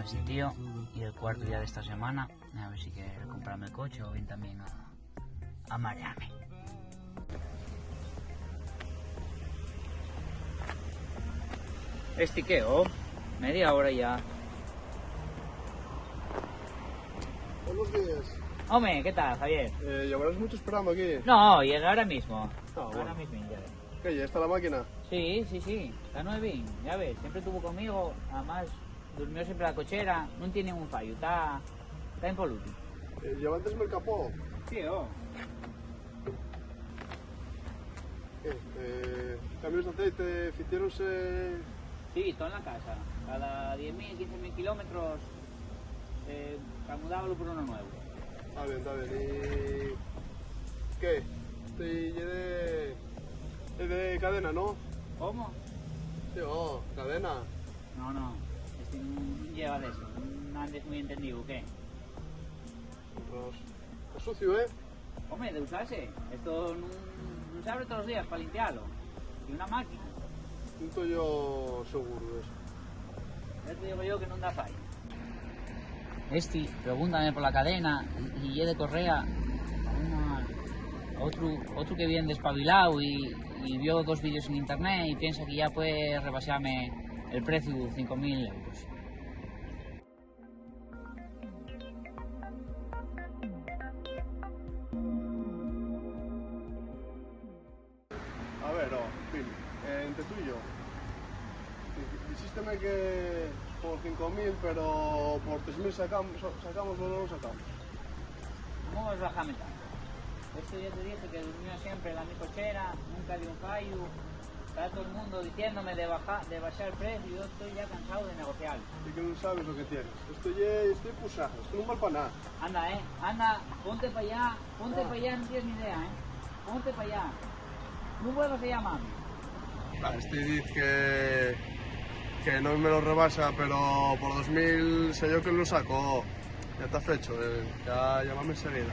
ver si tío, y el cuarto día de esta semana, a ver si quiere comprarme el coche o bien también a marearme. Estiqueo, media hora ya. Buenos días. Hombre, ¿qué tal, Javier? ¿Llevarás mucho esperando aquí? No, llega ahora mismo. Bueno. Ahora mismo, ya ves. ¿Qué? ¿Ya está la máquina? Sí, está nueve, ya ves, siempre estuvo conmigo, además durmió siempre en la cochera, no tiene un fallo, está impoluto. ¿Llevantes el capó? Sí, ¿Qué? ¿Cambios de aceite? ¿Ficieronse? Sí, todo en la casa, cada 10.000, 15.000 kilómetros, camudábalo por uno nuevo. Está bien. ¿Y qué? Es de cadena, ¿no? ¿Cómo? Sí, cadena. No, este no lleva de eso, no andes muy entendido, ¿o qué? Pues, está sucio, ¿eh? Hombre, de usarse, esto no se abre todos los días para limpiarlo, y una máquina. No estoy yo seguro de eso. Ya te digo yo que no da fallo. Pregúntame por la cadena y de correa otro que viene despabilado y vio 2 vídeos en internet y piensa que ya puede rebasarme el precio de 5.000 euros. A ver, Phil, entre tú y yo. Dijísteme que por 5.000, pero por 3.000 sacamos o no lo sacamos. ¿Cómo vas a bajarme tanto? Esto ya te dije que durmió siempre en la mi cochera, nunca dio un fallo. Está todo el mundo diciéndome de bajar el precio y yo estoy ya cansado de negociar. Y que no sabes lo que tienes. Estoy pusado, esto no vale para nada. Anda, ponte para allá, no tienes ni idea, ponte para allá. No vuelvas a llamarme. Este dice que no me lo rebasa, pero por 2.000 sé yo que lo saco. Ya está fecho, ya llámame enseguida.